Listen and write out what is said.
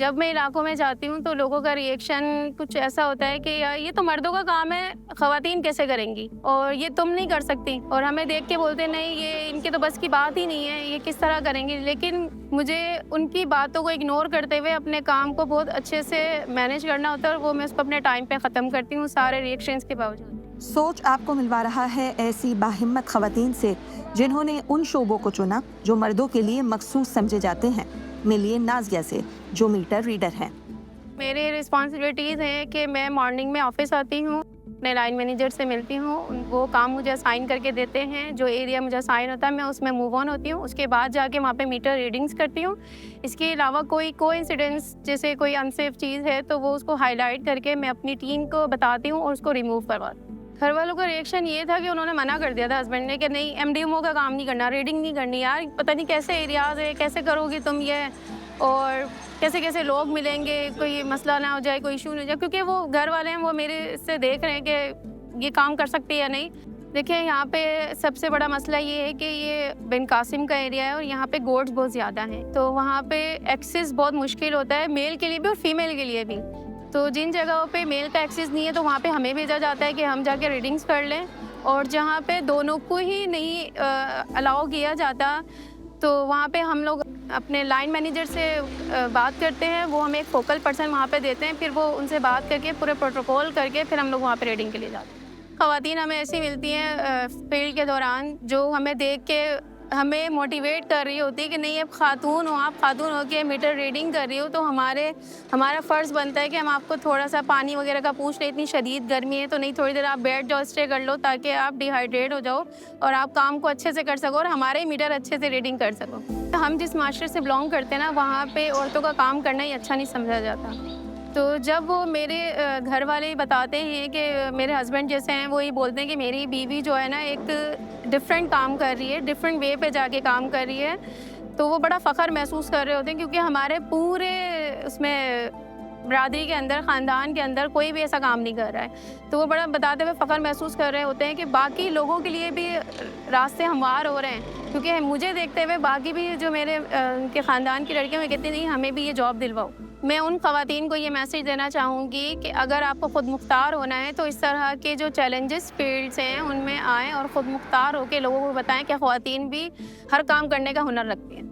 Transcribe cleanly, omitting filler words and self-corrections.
जब मैं इलाकों में जाती हूँ तो लोगों का रिएक्शन कुछ ऐसा होता है कि यार ये तो मर्दों का काम है, ख़वातीन कैसे करेंगी और ये तुम नहीं कर सकती, और हमें देख के बोलते नहीं ये इनके तो बस की बात ही नहीं है, ये किस तरह करेंगी। लेकिन मुझे उनकी बातों को इग्नोर करते हुए अपने काम को बहुत अच्छे से मैनेज करना होता है और वो मैं उसको अपने टाइम पे ख़त्म करती हूँ सारे रिएक्शंस के बावजूद। सोच आपको मिलवा रहा है ऐसी बाहिम्मत खवातीन से जिन्होंने उन शोबों को चुना जो मर्दों के लिए मखसूस समझे जाते हैं। मिलिए नाज़िया से जो मीटर रीडर हैं। मेरे रिस्पॉन्सिबिलिटीज़ हैं कि मैं मॉर्निंग में ऑफिस आती हूँ, अपने लाइन मैनेजर से मिलती हूँ, वो काम मुझे असाइन करके देते हैं, जो एरिया मुझे असाइन होता है मैं उसमें मूव ऑन होती हूँ। उसके बाद जाके वहाँ पे मीटर रीडिंग्स करती हूँ। इसके अलावा कोई कोइंसिडेंस जैसे कोई अनसेफ चीज़ है तो वो उसको हाईलाइट करके मैं अपनी टीम को बताती हूँ और उसको रिमूव करवाती हूँ। घर वालों का रिएक्शन ये था कि उन्होंने मना कर दिया था हस्बैंड ने कि नहीं एमडीएमओ का काम नहीं करना, रीडिंग नहीं करनी, यार पता नहीं कैसे एरियाज है, कैसे करोगी तुम ये, और कैसे कैसे लोग मिलेंगे, कोई मसला ना हो जाए, कोई इशू ना हो जाए, क्योंकि वो घर वाले हैं, वो मेरे से देख रहे हैं कि ये काम कर सकती है या नहीं। देखिए यहाँ पे सबसे बड़ा मसला ये है कि ये बिन कासिम का एरिया है और यहाँ पे गोड्स बहुत ज़्यादा हैं, तो वहाँ पे एक्सेस बहुत मुश्किल होता है मेल के लिए भी और फीमेल के लिए भी। तो जिन जगहों पे मेल का एक्सेस नहीं है तो वहाँ पे हमें भेजा जाता है कि हम जाके रीडिंग्स कर लें, और जहाँ पे दोनों को ही नहीं अलाउ किया जाता तो वहाँ पे हम लोग अपने लाइन मैनेजर से बात करते हैं, वो हमें एक फोकल पर्सन वहाँ पे देते हैं, फिर वो उनसे बात करके पूरे प्रोटोकॉल करके फिर हम लोग वहाँ पे रीडिंग के लिए जाते हैं। ख़वातीन हमें ऐसी मिलती हैं फील्ड के दौरान जो हमें देख के हमें मोटिवेट कर रही होती है कि नहीं अब खातून हो, आप खातून हो के मीटर रीडिंग कर रही हो तो हमारा फ़र्ज़ बनता है कि हम आपको थोड़ा सा पानी वगैरह का पूछ लें, इतनी शदीद गर्मी है तो नहीं थोड़ी देर आप बैठ जाओ, स्टे कर लो ताकि आप डिहाइड्रेट हो जाओ और आप काम को अच्छे से कर सको और हमारे मीटर अच्छे से रीडिंग कर सको। तो हम जिस माशरे से बिलोंग करते हैं ना, वहाँ पे औरतों का काम करना ही अच्छा नहीं समझा जाता। तो जब वो मेरे घर वाले बताते हैं कि मेरे हस्बैंड जैसे हैं, वो ये बोलते हैं कि मेरी बीवी जो है ना एक डिफरेंट काम कर रही है, डिफरेंट वे पे जाके काम कर रही है, तो वो बड़ा फ़ख्र महसूस कर रहे होते हैं क्योंकि हमारे पूरे उसमें बरादरी के अंदर, ख़ानदान के अंदर कोई भी ऐसा काम नहीं कर रहा है। तो वो बड़ा बताते हुए फ़ख्र महसूस कर रहे होते हैं कि बाकी लोगों के लिए भी रास्ते हमवार हो रहे हैं, क्योंकि मुझे देखते हुए बाकी भी जो मेरे उनके ख़ानदान की लड़कियाँ वो कहती नहीं हमें भी ये जॉब दिलवाओ। मैं उन ख़वातीन को ये मैसेज देना चाहूँगी कि अगर आपको ख़ुद मुख्तार होना है तो इस तरह के जो चैलेंजेस फील्ड्स हैं उनमें आएँ और ख़ुद मुख्तार होकर लोगों को बताएँ कि ख़वातीन भी हर काम करने का हुनर रखती हैं।